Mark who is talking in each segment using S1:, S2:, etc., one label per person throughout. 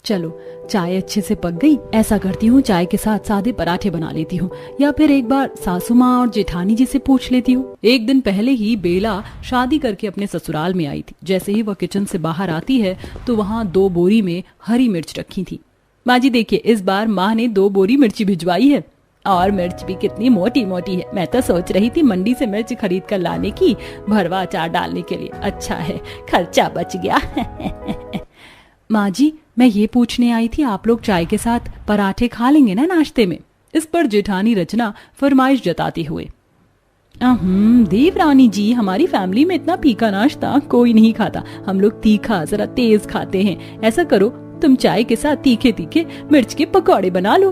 S1: चलो चाय अच्छे से पक गई, ऐसा करती हूँ चाय के साथ सादे पराठे बना लेती हूँ, या फिर एक बार सासू माँ और जेठानी जी से पूछ लेती हूँ। एक दिन पहले ही बेला शादी करके अपने ससुराल में आई थी। जैसे ही वह किचन से बाहर आती है तो वहाँ 2 बोरी में हरी मिर्च रखी थी। माँ जी देखिए, इस बार माँ ने 2 बोरी मिर्ची भिजवाई है, और मिर्च भी कितनी मोटी मोटी है। मैं तो सोच रही थी मंडी से मिर्च खरीद कर लाने की, भरवा अचार डालने के लिए। अच्छा है खर्चा बच गया। माँ जी मैं ये पूछने आई थी, आप लोग चाय के साथ पराठे खा लेंगे ना नाश्ते में? इस पर जेठानी रचना फरमाइश जताते हुए, देवरानी जी, हमारी फैमिली में इतना फीका नाश्ता कोई नहीं खाता, हम लोग तीखा जरा तेज खाते हैं। ऐसा करो तुम चाय के साथ तीखे तीखे मिर्च के पकौड़े बना लो।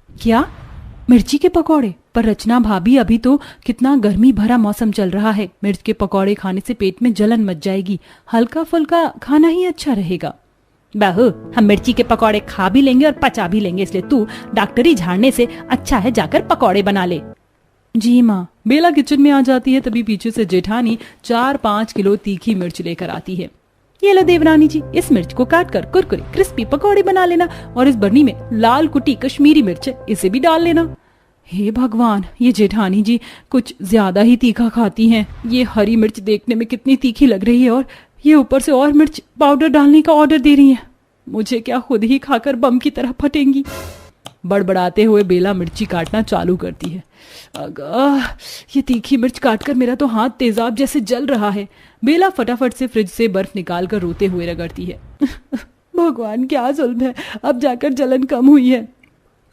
S1: क्या मिर्ची के पकौड़े? पर रचना भाभी अभी तो कितना गर्मी भरा मौसम चल रहा है, मिर्च के पकौड़े खाने से पेट में जलन मच जाएगी, हल्का फुल्का खाना ही अच्छा रहेगा। बहू हम मिर्ची के पकौड़े खा भी लेंगे और पचा भी लेंगे, इसलिए तू डॉक्टरी झाड़ने से अच्छा है जाकर पकौड़े बना ले। जी माँ। बेला किचन में आ जाती है, तभी पीछे से जेठानी 4-5 किलो तीखी मिर्च लेकर आती है। ये लो देवरानी जी, इस मिर्च को काट कर कुरकुरे क्रिस्पी पकौड़े बना लेना, और इस बरनी में लाल कुटी कश्मीरी मिर्च है, इसे भी डाल लेना। हे भगवान, ये जेठानी जी कुछ ज्यादा ही तीखा खाती हैं। ये हरी मिर्च देखने में कितनी तीखी लग रही है, और ये ऊपर से और मिर्च पाउडर डालने का ऑर्डर दे रही है। मुझे क्या खुद ही खाकर बम की तरह फटेंगी। बड़बड़ाते हुए बेला मिर्ची काटना चालू करती है। अगा, ये तीखी मिर्च काटकर मेरा तो हाथ तेजाब जैसे जल रहा है। बेला फटाफट से फ्रिज से बर्फ निकालकर रोते हुए रगड़ती है। भगवान क्या जुल्म है, अब जाकर जलन कम हुई है।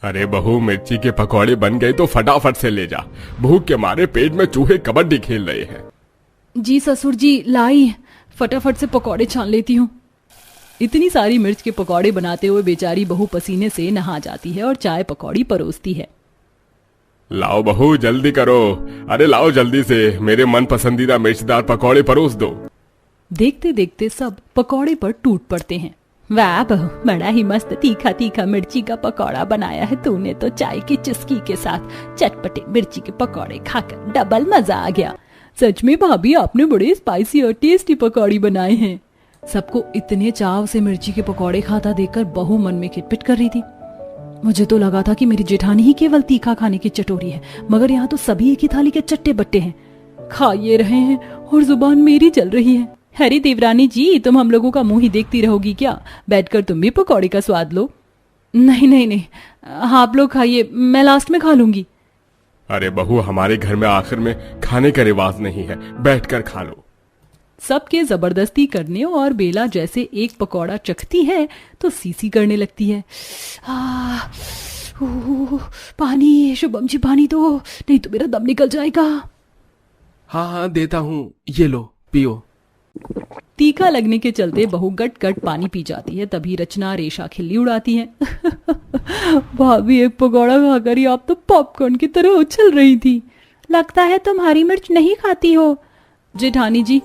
S2: अरे बहू, मिर्ची के पकौड़े बन गए तो फटाफट से ले जा, भूख के मारे पेट में चूहे कबड्डी खेल रहे हैं।
S1: जी ससुर जी लाई, फटाफट से पकौड़े छान लेती हूँ। इतनी सारी मिर्च के पकौड़े बनाते हुए बेचारी बहू पसीने से नहा जाती है और चाय पकौड़ी परोसती है।
S2: लाओ बहू जल्दी करो, अरे लाओ जल्दी से, मेरे मन पसंदीदा मिर्चदार पकौड़े परोस दो।
S1: देखते देखते सब पकौड़े पर टूट पड़ते हैं। वाह बहू, बड़ा ही मस्त तीखा तीखा मिर्ची का पकौड़ा बनाया है तूने तो। चाय की चुस्की के साथ चटपटे मिर्ची के पकौड़े खाकर डबल मजा आ गया। सच में भाभी, आपने बड़े स्पाइसी और टेस्टी पकौड़ी बनाए हैं। सबको इतने चाव से मिर्ची के पकौड़े खाता देखकर बहू मन में खिटपिट कर रही थी। मुझे तो लगा था कि मेरी जेठानी ही केवल तीखा खाने की चटोरी है, मगर यहाँ तो सभी एक ही थाली के चट्टे बट्टे हैं, खा ये रहे हैं और जुबान मेरी चल रही है। अरे देवरानी जी, तुम हम लोगों का मुंह ही देखती रहोगी क्या? बैठकर तुम भी पकौड़े का स्वाद लो। नहीं नहीं नहीं, आप लोग खाइए, मैं लास्ट में खा लूंगी।
S2: अरे बहू, हमारे घर में आखिर में खाने का रिवाज नहीं है, बैठकर खा लो।
S1: सबके जबरदस्ती करने और बेला जैसे एक पकौड़ा चखती है तो सीसी करने लगती है। पानी, शुभम जी पानी दो, नहीं तो मेरा दम निकल जाएगा।
S3: हाँ हाँ देता हूँ, ये लो पियो।
S1: तीखा लगने के चलते बहू गट गट पानी पी जाती है। तभी रचना रेशा खिल्ली उड़ाती है। भाभी, एक पकौड़ा खाकर ही आप तो पॉपकॉर्न की तरह उछल रही थी। लगता है तुम हरी मिर्च नहीं खाती हो। जेठानी जी,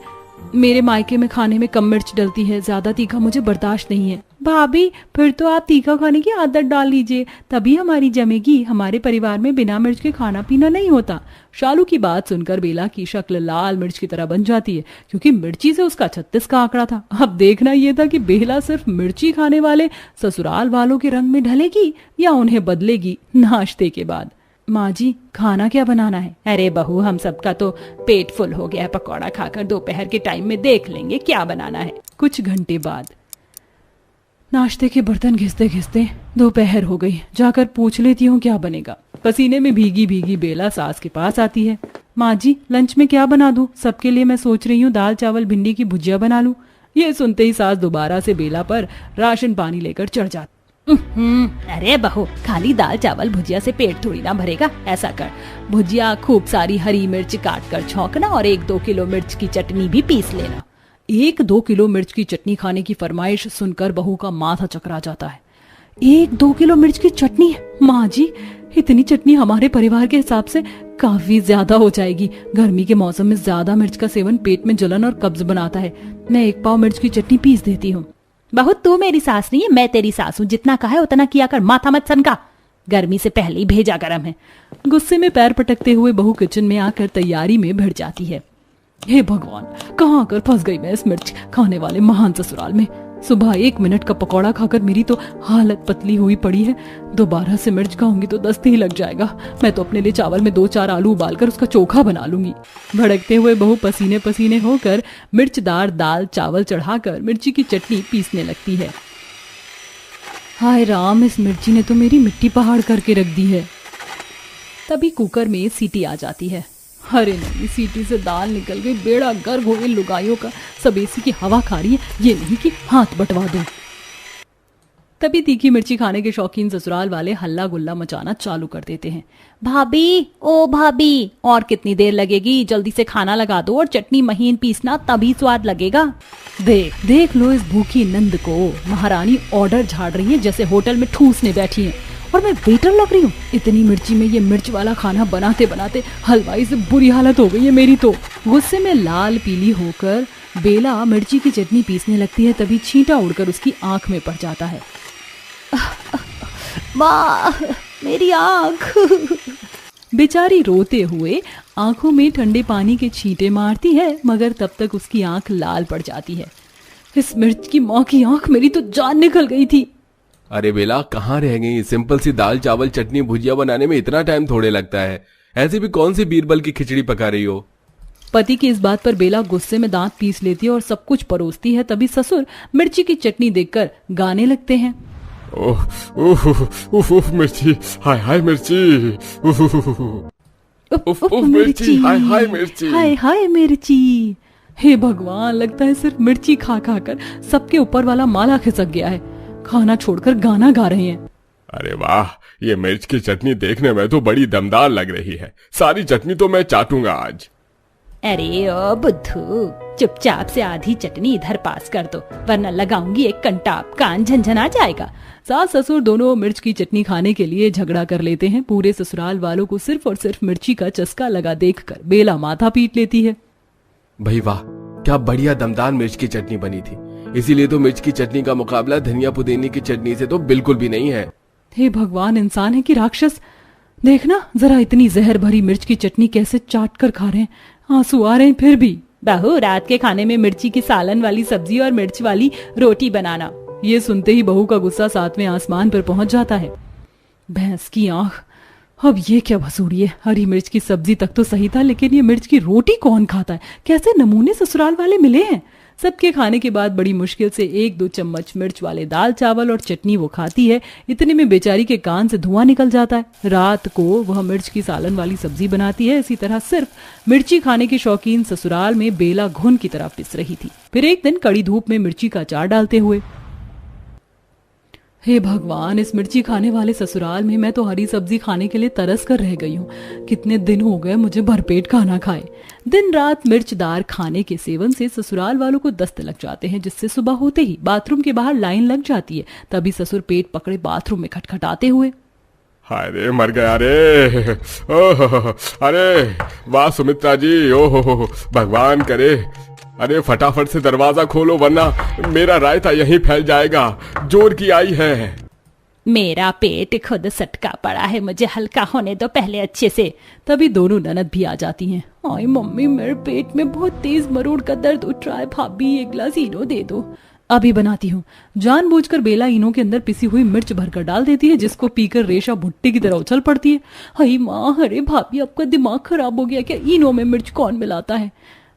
S1: मेरे मायके में खाने में कम मिर्च डलती है, ज्यादा तीखा मुझे बर्दाश्त नहीं है। भाभी, फिर तो आप तीखा खाने की आदत डाल लीजिए, तभी हमारी जमेगी। हमारे परिवार में बिना मिर्च के खाना पीना नहीं होता। शालू की बात सुनकर बेला की शक्ल लाल मिर्च की तरह बन जाती है, क्योंकि मिर्ची से उसका 36 का आंकड़ा था। अब देखना यह था कि बेला सिर्फ मिर्ची खाने वाले ससुराल वालों के रंग में ढलेगी या उन्हें बदलेगी नाश्ते के बाद। माँ जी, खाना क्या बनाना है? अरे बहू, हम सबका तो पेट फुल हो गया है पकौड़ा खाकर, दोपहर के टाइम में देख लेंगे क्या बनाना है। कुछ घंटे बाद नाश्ते के बर्तन घिसते घिसते दोपहर हो गई। जाकर पूछ लेती हूँ क्या बनेगा। पसीने में भीगी भीगी बेला सास के पास आती है। माँ जी, लंच में क्या बना दूं? सबके लिए मैं सोच रही हूँ दाल चावल भिंडी की भुजिया बना लूं। ये सुनते ही सास दोबारा से बेला पर राशन पानी लेकर चढ़ जाती। अरे बहू, खाली दाल चावल भुजिया से पेट थोड़ी ना भरेगा। ऐसा कर, भुजिया खूब सारी हरी मिर्च काट कर छौंकना और 1-2 किलो मिर्च की चटनी भी पीस लेना। 1-2 किलो मिर्च की चटनी खाने की फरमाइश सुनकर बहू का माथा चकरा जाता है। 1-2 किलो मिर्च की चटनी? माँ जी, इतनी चटनी हमारे परिवार के हिसाब से काफी ज्यादा हो जाएगी। गर्मी के मौसम में ज्यादा मिर्च का सेवन पेट में जलन और कब्ज बनाता है। मैं 1 पाव मिर्च की चटनी पीस देती हूँ। बहुत, तू मेरी सास नहीं है, मैं तेरी सास हूँ। जितना कहा है उतना किया कर, माथा मत सनका, गर्मी से पहले ही भेजा गरम है। गुस्से में पैर पटकते हुए बहू किचन में आकर तैयारी में भिड़ जाती है। हे भगवान, कहाँ आकर फंस गई मैं इस मिर्च खाने वाले महान ससुराल में। सुबह 1 मिनट का पकौड़ा खाकर मेरी तो हालत पतली हुई पड़ी है। दोबारा से मिर्च खाऊंगी तो दस्त ही लग जाएगा। मैं तो अपने लिए चावल में 2-4 आलू उबालकर उसका चोखा बना लूंगी। भड़कते हुए बहू पसीने पसीने होकर मिर्चदार दाल चावल चढ़ाकर मिर्ची की चटनी पीसने लगती है। हाय राम, इस मिर्ची ने तो मेरी मिट्टी पहाड़ करके रख दी है। तभी कुकर में सीटी आ जाती है। अरे नहीं, सीटी से दाल निकल गई। बेड़ा गर्क हो गई लुगाइयों का। सब एसी की हवा खा रही है, ये नहीं कि हाथ बटवा दूं। तभी तीखी मिर्ची खाने के शौकीन ससुराल वाले हल्ला गुल्ला मचाना चालू कर देते हैं। भाभी, ओ भाभी, और कितनी देर लगेगी? जल्दी से खाना लगा दो और चटनी महीन पीसना, तभी स्वाद लगेगा। देख देख लो इस भूखी नंद को। महारानी ऑर्डर झाड़ रही है जैसे होटल में ठूसने बैठी है, और मैं वेटर लग रही हूँ। इतनी मिर्ची में ये मिर्च वाला खाना बनाते बनाते हलवाई से बुरी हालत हो गई है मेरी तो। गुस्से में लाल पीली होकर बेला मिर्ची की चटनी पीसने लगती है। तभी छींटा उड़कर उसकी आंख में पड़ जाता है। माँ, मेरी आंख। बेचारी रोते हुए आंखों में ठंडे पानी के छींटे मारती है, मगर तब तक उसकी आंख लाल पड़ जाती है। इस मिर्च की माँ की आंख, मेरी तो जान निकल गई थी।
S3: अरे बेला, कहाँ रह गई? सिंपल सी दाल चावल चटनी भुजिया बनाने में इतना टाइम थोड़े लगता है। ऐसे भी कौन सी बीरबल की खिचड़ी पका रही हो?
S1: पति की इस बात पर बेला गुस्से में दांत पीस लेती है और सब कुछ परोसती है। तभी ससुर मिर्ची की चटनी देखकर गाने लगते हैं।
S2: ओह ओह ओह ओह, मिर्ची, हाय हाय मिर्ची,
S1: उफ,
S2: उफ, मिर्ची, हाय हाय मिर्ची,
S1: हाय हाय मिर्ची। हे भगवान, लगता है सिर्फ मिर्ची खा खा कर सबके ऊपर वाला माला खिसक गया है। खाना छोड़कर गाना गा रहे हैं।
S2: अरे वाह, ये मिर्च की चटनी देखने में तो बड़ी दमदार लग रही है। सारी चटनी तो मैं चाटूंगा आज।
S1: अरे ओ बुद्धू, चुपचाप से आधी चटनी इधर पास कर दो, वरना लगाऊंगी एक कंटाप, कान झंझना जाएगा। सास ससुर दोनों मिर्च की चटनी खाने के लिए झगड़ा कर लेते हैं। पूरे ससुराल वालों को सिर्फ और सिर्फ मिर्ची का चस्का लगा देखकर बेला माथा पीट लेती है।
S3: भाई वाह, क्या बढ़िया दमदार मिर्च की चटनी बनी थी। इसीलिए तो मिर्च की चटनी का मुकाबला धनिया पुदीने की चटनी से तो बिल्कुल भी नहीं है।
S1: हे भगवान, इंसान है कि राक्षस? देखना जरा, इतनी जहर भरी मिर्च की चटनी कैसे चाट कर खा रहे हैं। आंसू आ रहे हैं फिर भी। बहू, रात के खाने में मिर्ची की सालन वाली सब्जी और मिर्च वाली रोटी बनाना। ये सुनते ही बहू का गुस्सा 7वें आसमान पर पहुंच जाता है। भैंस की आंख, अब ये क्या भसूड़ी है? हरी मिर्च की सब्जी तक तो सही था, लेकिन ये मिर्च की रोटी कौन खाता है? कैसे नमूने ससुराल वाले मिले हैं? सबके खाने के बाद बड़ी मुश्किल से 1-2 चम्मच मिर्च वाले दाल चावल और चटनी वो खाती है। इतने में बेचारी के कान से धुआं निकल जाता है। रात को वह मिर्च की सालन वाली सब्जी बनाती है। इसी तरह सिर्फ मिर्ची खाने के शौकीन ससुराल में बेला घुन की तरह पिस रही थी। फिर एक दिन कड़ी धूप में मिर्ची का अचार डालते हुए, हे भगवान, इस मिर्ची खाने वाले ससुराल में मैं तो हरी सब्जी खाने के लिए तरस कर रह गई हूँ। कितने दिन हो गए मुझे भरपेट खाना खाए। दिन रात मिर्चदार खाने के सेवन से ससुराल वालों को दस्त लग जाते हैं, जिससे सुबह होते ही बाथरूम के बाहर लाइन लग जाती है। तभी ससुर पेट पकड़े बाथरूम में खटखटाते हुए,
S2: हाय रे, मर गया रे। ओह, अरे वाह सुमित्रा जी, ओह भगवान करे। अरे फटाफट से दरवाजा खोलो, वरना मेरा रायता यहीं फैल जाएगा। जोर की आई है।
S1: मेरा पेट खुद सटका पड़ा है, मुझे हल्का होने दो पहले अच्छे से। तभी दोनों ननद भी आ जाती हैं। आई मम्मी, मेरे पेट में बहुत तेज मरोड़ का दर्द उठ रहा है। भाभी, एक गिलास इनो दे दो। अभी बनाती हूँ। जानबूझकर बेला इनो के अंदर पिसी हुई मिर्च भरकर डाल देती है, जिसको पीकर रेशा भुट्टे की तरह उछल पड़ती है। हाय माँ, अरे भाभी, आपका दिमाग खराब हो गया क्या? इनो में मिर्च कौन मिलाता है?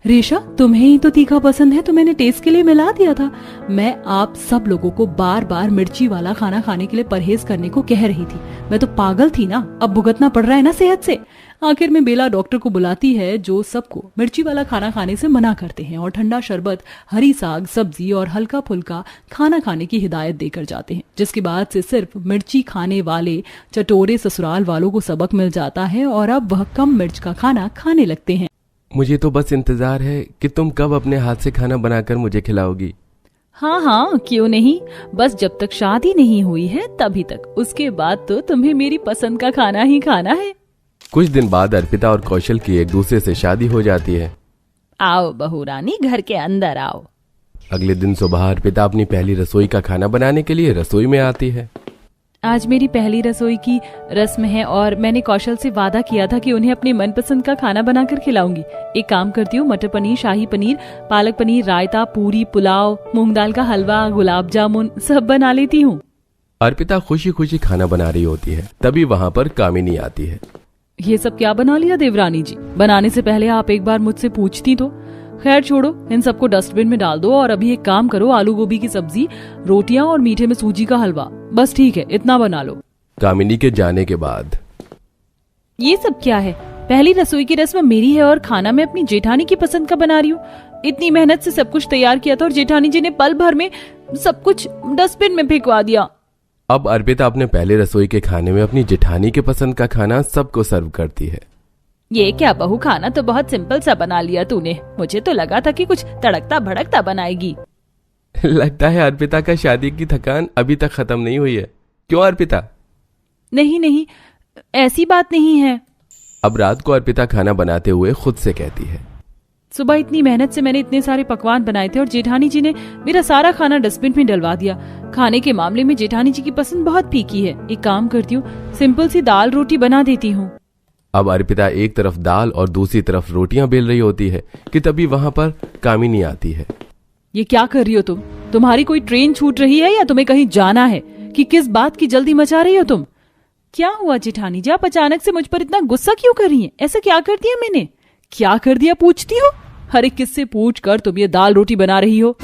S1: रेशा, तुम्हें ही तो तीखा पसंद है, तो मैंने टेस्ट के लिए मिला दिया था। मैं आप सब लोगों को बार बार मिर्ची वाला खाना खाने के लिए परहेज करने को कह रही थी। मैं तो पागल थी ना, अब भुगतना पड़ रहा है ना सेहत से। आखिर में बेला डॉक्टर को बुलाती है, जो सबको मिर्ची वाला खाना खाने से मना करते हैं और ठंडा शरबत, हरी साग सब्जी और हल्का फुल्का खाना खाने की हिदायत देकर जाते हैं। जिसके बाद से सिर्फ मिर्ची खाने वाले चटोरे ससुराल वालों को सबक मिल जाता है और अब वह कम मिर्च का खाना खाने लगते हैं।
S3: मुझे तो बस इंतजार है कि तुम कब अपने हाथ से खाना बनाकर मुझे खिलाओगी।
S1: हाँ हाँ, क्यों नहीं। बस जब तक शादी नहीं हुई है तभी तक। उसके बाद तो तुम्हें मेरी पसंद का खाना ही खाना है।
S3: कुछ दिन बाद अर्पिता और कौशल की एक दूसरे से शादी हो जाती है।
S1: आओ बहू रानी, घर के अंदर आओ।
S3: अगले दिन सुबह अर्पिता अपनी पहली रसोई का खाना बनाने के लिए रसोई में आती है।
S1: आज मेरी पहली रसोई की रस्म है और मैंने कौशल से वादा किया था कि उन्हें अपने मनपसंद का खाना बनाकर खिलाऊंगी। एक काम करती हूँ, मटर पनीर, शाही पनीर, पालक पनीर, रायता, पूरी, पुलाव, मूंग दाल का हलवा, गुलाब जामुन सब बना लेती हूँ।
S3: अर्पिता खुशी खुशी खाना बना रही होती है, तभी वहाँ पर कामिनी आती है।
S1: ये सब क्या बना लिया देवरानी जी? बनाने से पहले आप एक बार मुझसे पूछती तो। खैर छोड़ो, इन सबको डस्टबिन में डाल दो और अभी एक काम करो, आलू गोभी की सब्जी, रोटियां और मीठे में सूजी का हलवा, बस ठीक है, इतना बना लो।
S3: कामिनी के जाने के बाद
S1: ये सब क्या है? पहली रसोई की रस्म मेरी है और खाना मैं अपनी जेठानी की पसंद का बना रही हूँ। इतनी मेहनत से सब कुछ तैयार किया था और जेठानी जी ने पल भर में सब कुछ डस्टबिन में फेंकवा दिया।
S3: अब अर्पिता अपने पहले रसोई के खाने में अपनी जेठानी के पसंद का खाना सबको सर्व करती है।
S1: ये क्या बहू, खाना तो बहुत सिंपल सा बना लिया तूने। मुझे तो लगा था कि कुछ तड़कता भड़कता बनाएगी।
S3: लगता है अर्पिता का शादी की थकान अभी तक खत्म नहीं हुई है। क्यों अर्पिता?
S1: नहीं नहीं, ऐसी बात नहीं है।
S3: अब रात को अर्पिता खाना बनाते हुए खुद से कहती है,
S1: सुबह इतनी मेहनत से मैंने इतने सारे पकवान बनाए थे और जेठानी जी ने मेरा सारा खाना डस्टबिन में डलवा दिया। खाने के मामले में जेठानी जी की पसंद बहुत फीकी है। एक काम करती हूँ, सिंपल सी दाल रोटी बना देती हूँ।
S3: अब अर्पिता एक तरफ दाल और दूसरी तरफ रोटियां बेल रही होती है कि तभी वहां पर कामिनी आती है।
S1: ये क्या कर रही हो तुम? तुम्हारी कोई ट्रेन छूट रही है या तुम्हें कहीं जाना है कि किस बात की जल्दी मचा रही हो तुम? क्या हुआ जेठानी जी, आप अचानक से मुझ पर इतना गुस्सा क्यों कर रही हैं? ऐसा क्या कर दिया मैंने? क्या कर दिया पूछती हो? हर एक किससे पूछ कर तुम ये दाल रोटी बना रही हो?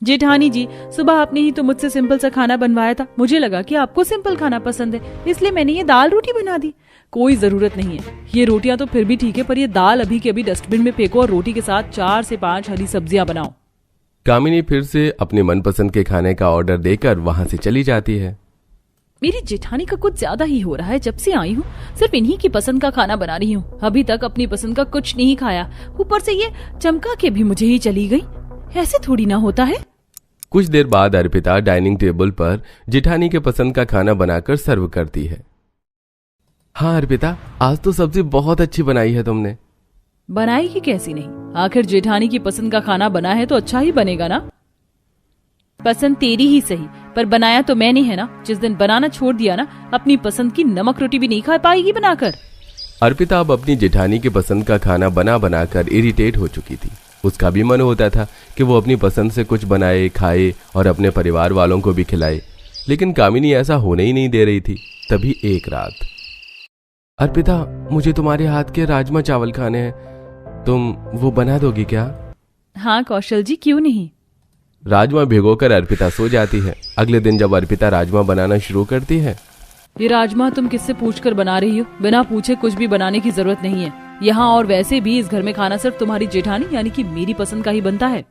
S1: जेठानी जी, सुबह आपने ही तो मुझसे सिंपल सा खाना बनवाया था। मुझे लगा कि आपको सिंपल खाना पसंद है, इसलिए मैंने ये दाल रोटी बना दी। कोई जरूरत नहीं है। ये रोटियां तो फिर भी ठीक है, पर ये दाल अभी के अभी डस्टबिन में फेंको और रोटी के साथ 4 से 5 हरी सब्जियां बनाओ।
S3: कामिनी फिर से अपने मनपसंद के खाने का ऑर्डर देकर वहां से चली जाती है।
S1: मेरी जेठानी का कुछ ज्यादा ही हो रहा है। जब से आई हूँ सिर्फ इन्हीं की पसंद का खाना बना रही हूँ। अभी तक अपनी पसंद का कुछ नहीं खाया, ऊपर से ये चमका के भी मुझे ही चली गई। ऐसे थोड़ी ना होता है।
S3: कुछ देर बाद अर्पिता डाइनिंग टेबल पर जेठानी के पसंद का खाना बनाकर सर्व करती है। हाँ अर्पिता, आज तो सब्जी बहुत अच्छी बनाई है तुमने।
S1: बनाई ही कैसी नहीं, आखिर जेठानी की पसंद का खाना बना है तो अच्छा ही बनेगा ना। पसंद तेरी ही सही, पर बनाया तो मैंने है ना। जिस दिन बनाना छोड़ दिया ना, अपनी पसंद की नमक रोटी भी नहीं खा पाएगी बनाकर।
S3: अर्पिता अब अपनी जेठानी के पसंद का खाना बना बनाकर इरिटेट हो चुकी थी। उसका भी मन होता था कि वो अपनी पसंद से कुछ बनाए, खाए और अपने परिवार वालों को भी खिलाए, लेकिन कामिनी ऐसा होने ही नहीं दे रही थी। तभी एक रात, अर्पिता मुझे तुम्हारे हाथ के राजमा चावल खाने हैं, तुम वो बना दोगी क्या?
S1: हाँ कौशल जी, क्यों नहीं।
S3: राजमा भिगोकर अर्पिता सो जाती है। अगले दिन जब अर्पिता राजमा बनाना शुरू करती है,
S1: ये राजमा तुम किससे पूछकर बना रही हो? बिना पूछे कुछ भी बनाने की जरूरत नहीं है यहाँ, और वैसे भी इस घर में खाना सिर्फ तुम्हारी जेठानी यानी कि मेरी पसंद का ही बनता है।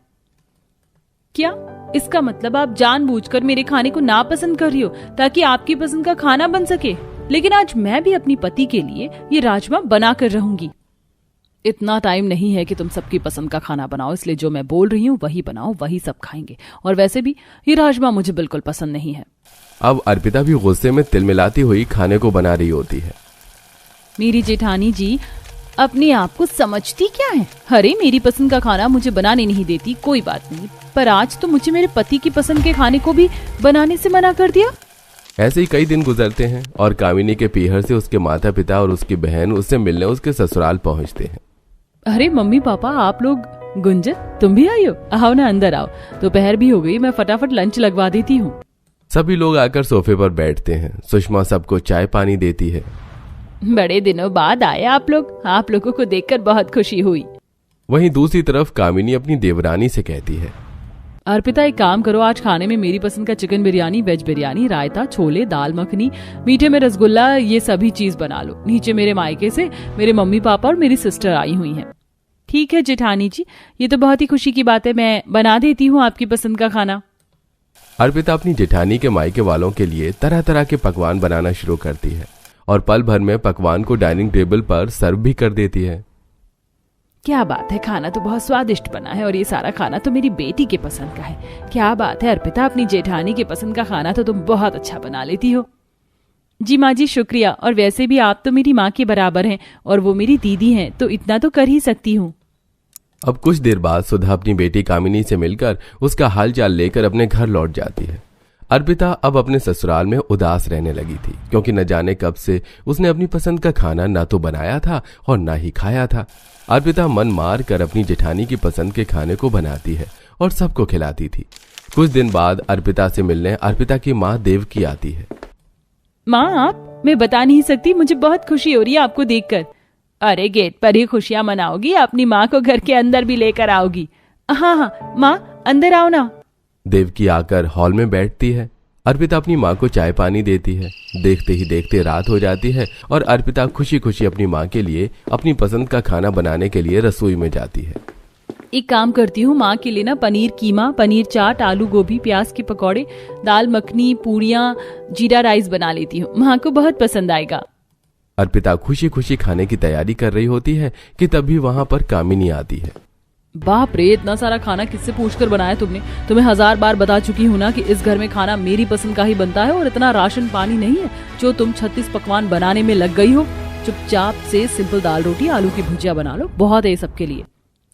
S1: क्या इसका मतलब आप जानबूझकर मेरे खाने को नापसंद कर रही हो ताकि आपकी पसंद का खाना बन सके? लेकिन आज मैं भी अपनी पति के लिए ये राजमा बना कर रहूंगी। इतना टाइम नहीं है कि तुम सबकी पसंद का खाना बनाओ, इसलिए जो मैं बोल रही हूँ वही बनाओ, वही सब खाएंगे। और वैसे भी ये राजमा मुझे बिल्कुल पसंद नहीं है।
S3: अब अर्पिता भी गुस्से में तिलमिलाती हुई खाने को बना रही होती है।
S1: मेरी जेठानी जी अपने आप को समझती क्या है? अरे मेरी पसंद का खाना मुझे बनाने नहीं देती, कोई बात नहीं, पर आज तो मुझे मेरे पति की पसंद के खाने को भी बनाने से मना कर दिया।
S3: ऐसे ही कई दिन गुजरते हैं और कामिनी के पीहर से उसके माता पिता और उसकी बहन उससे मिलने उसके ससुराल पहुंचते हैं।
S1: अरे मम्मी पापा आप लोग, गुंजन तुम भी आई हो? आओ ना अंदर आओ, दोपहर भी हो गई, मैं फटाफट लंच लगवा देती हूँ।
S3: सभी लोग आकर सोफे पर बैठते हैं। सुषमा सबको चाय पानी देती है।
S1: बड़े दिनों बाद आए आप लोग, आप लोगों को देखकर बहुत खुशी हुई।
S3: वहीं दूसरी तरफ कामिनी अपनी देवरानी से कहती है,
S1: अर्पिता एक काम करो, आज खाने में मेरी पसंद का चिकन बिरयानी, वेज बिरयानी, रायता, छोले, दाल मखनी, मीठे में रसगुल्ला, ये सभी चीज बना लो। नीचे मेरे मायके से मेरे मम्मी पापा और मेरी सिस्टर आई हुई हैं। ठीक है जेठानी जी, ये तो बहुत ही खुशी की बात है, मैं बना देती हूँ आपकी पसंद का खाना।
S3: अर्पिता अपनी जेठानी के मायके वालों के लिए तरह तरह के पकवान बनाना शुरू करती है और पल भर में पकवान को डाइनिंग टेबल पर सर्व भी कर देती है।
S1: क्या बात है, खाना तो बहुत स्वादिष्ट बना है और ये सारा खाना तो मेरी बेटी के पसंद का है। क्या बात है अर्पिता, अपनी जेठानी के पसंद का खाना तो तुम बहुत अच्छा बना लेती हो। जी माँ जी शुक्रिया, और वैसे भी आप तो मेरी माँ के बराबर हैं और वो मेरी दीदी हैं, तो इतना तो कर ही सकती हूँ।
S3: अब कुछ देर बाद सुधा अपनी बेटी कामिनी से मिलकर उसका हालचाल लेकर अपने घर लौट जाती है। अर्पिता अब अपने ससुराल में उदास रहने लगी थी, क्योंकि न जाने कब से उसने अपनी पसंद का खाना ना तो बनाया था और ना ही खाया था। अर्पिता मन मार कर अपनी जेठानी की पसंद के खाने को बनाती है और सबको खिलाती थी। कुछ दिन बाद अर्पिता से मिलने अर्पिता की माँ देवकी आती है।
S1: माँ आप, मैं बता नहीं सकती, मुझे बहुत खुशी हो रही है आपको देखकर। अरे गेट पर ही खुशियां मनाओगी, अपनी माँ को घर के अंदर भी लेकर आओगी। हाँ हाँ माँ, अंदर आओ ना।
S3: देवकी आकर हॉल में बैठती है। अर्पिता अपनी माँ को चाय पानी देती है। देखते ही देखते रात हो जाती है और अर्पिता खुशी खुशी अपनी माँ के लिए अपनी पसंद का खाना बनाने के लिए रसोई में जाती है।
S1: एक काम करती हूँ, माँ के लिए ना पनीर कीमा, पनीर चाट, आलू गोभी, प्याज के पकौड़े, दाल मखनी, पूड़ियाँ, जीरा राइस बना लेती हूँ, माँ को बहुत पसंद आएगा।
S3: अर्पिता खुशी खुशी खाने की तैयारी कर रही होती है कि तभी वहाँ पर कामिनी आती है।
S1: बाप रे, इतना सारा खाना किससे पूछकर बनाया तुमने? तुम्हें 1000 बार बता चुकी हूँ ना कि इस घर में खाना मेरी पसंद का ही बनता है और इतना राशन पानी नहीं है जो तुम 36 पकवान बनाने में लग गई हो। चुपचाप से सिंपल दाल रोटी, आलू की भुजिया बना लो, बहुत है सबके लिए।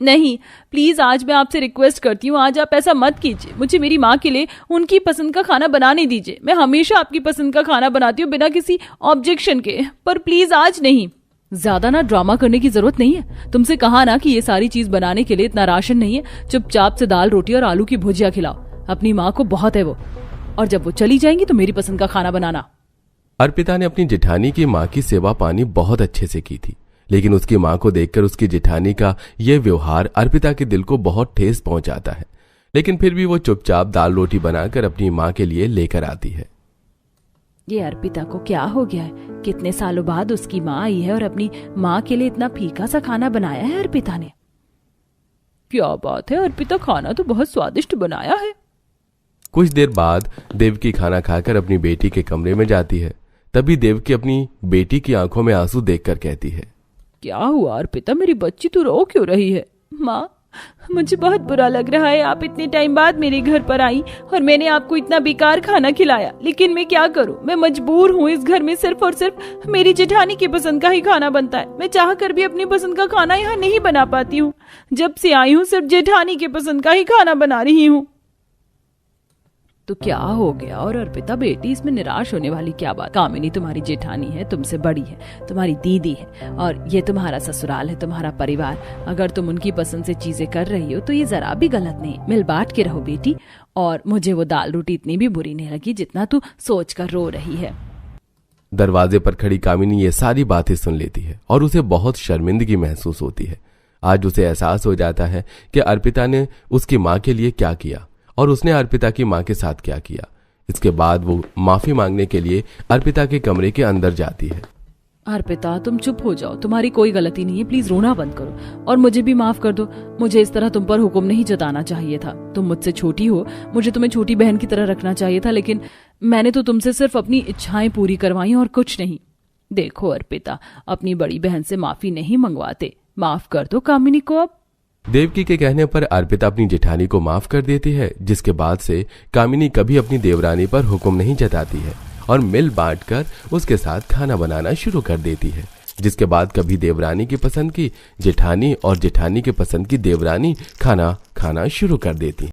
S1: नहीं प्लीज, आज मैं आपसे रिक्वेस्ट करती हूँ, आज आप ऐसा मत कीजिए, मुझे मेरी माँ के लिए उनकी पसंद का खाना बनाने दीजिए। मैं हमेशा आपकी पसंद का खाना बनाती हूँ बिना किसी ऑब्जेक्शन के, पर प्लीज आज नहीं। ज्यादा ना ड्रामा करने की जरूरत नहीं है, तुमसे कहा ना कि ये सारी चीज बनाने के लिए इतना राशन नहीं है। चुपचाप से दाल रोटी और आलू की भुजिया खिलाओ, अपनी माँ को बहुत है वो, और जब वो चली जाएंगी तो मेरी पसंद का खाना बनाना।
S3: अर्पिता ने अपनी जेठानी की माँ की सेवा पानी बहुत अच्छे से की थी, लेकिन उसकी माँ को देखकर उसकी जेठानी का यह व्यवहार अर्पिता के दिल को बहुत ठेस पहुंचाता है। लेकिन फिर भी वो चुपचाप दाल रोटी बनाकर अपनी माँ के लिए लेकर आती है।
S1: ये अर्पिता को क्या हो गया है? कितने सालों बाद उसकी माँ आई है और अपनी माँ के लिए इतना फीका सा खाना बनाया है अर्पिता ने। क्या बात है, अर्पिता खाना तो बहुत स्वादिष्ट बनाया है।
S3: कुछ देर बाद देवकी खाना खाकर अपनी बेटी के कमरे में जाती है। तभी देवकी अपनी बेटी की आंखों में आंसू देखकर कहती है,
S1: क्या हुआ अर्पिता, मेरी बच्ची तू रो क्यों रही है? माँ, मुझे बहुत बुरा लग रहा है, आप इतने टाइम बाद मेरे घर पर आई और मैंने आपको इतना बेकार खाना खिलाया, लेकिन मैं क्या करूं, मैं मजबूर हूँ। इस घर में सिर्फ और सिर्फ मेरी जेठानी की पसंद का ही खाना बनता है। मैं चाह कर भी अपनी पसंद का खाना यहाँ नहीं बना पाती हूँ। जब से आई हूँ सिर्फ जेठानी की पसंद का ही खाना बना रही हूँ। तो क्या हो गया? और अर्पिता बेटी, इसमें निराश होने वाली क्या बात? कामिनी तुम्हारी जेठानी है, तुमसे बड़ी है, तुम्हारी दीदी है, और ये तुम्हारा ससुराल है, तुम्हारा परिवार। अगर तुम उनकी पसंद से चीजें कर रही हो तो ये जरा भी गलत नहीं। मिल बांट के रहो बेटी। और मुझे वो दाल रोटी इतनी भी बुरी नहीं लगी जितना तू सोच कर रो रही है।
S3: दरवाजे पर खड़ी कामिनी ये सारी बातें सुन लेती है और उसे बहुत शर्मिंदगी महसूस होती है। आज उसे एहसास हो जाता है कि अर्पिता ने उसकी माँ के लिए क्या किया और उसने अर्पिता की माँ के साथ क्या किया। इसके बाद वो माफी मांगने के लिए अर्पिता के कमरे के अंदर जाती है।
S1: अर्पिता तुम चुप हो जाओ, तुम्हारी कोई गलती नहीं है, प्लीज रोना बंद करो और मुझे भी माफ कर दो। मुझे इस तरह तुम पर हुक्म नहीं जताना चाहिए था। तुम मुझसे छोटी हो, मुझे तुम्हें छोटी बहन की तरह रखना चाहिए था, लेकिन मैंने तो तुमसे सिर्फ अपनी इच्छाएं पूरी करवाई और कुछ नहीं। देखो अर्पिता, अपनी बड़ी बहन से माफी नहीं मंगवाते, माफ कर दो कामिनी को। अब
S3: देवकी के कहने पर अर्पिता अपनी जेठानी को माफ कर देती है, जिसके बाद से कामिनी कभी अपनी देवरानी पर हुक्म नहीं जताती है और मिल बांटकर उसके साथ खाना बनाना शुरू कर देती है। जिसके बाद कभी देवरानी की पसंद की जेठानी और जेठानी के पसंद की देवरानी खाना खाना शुरू कर देती।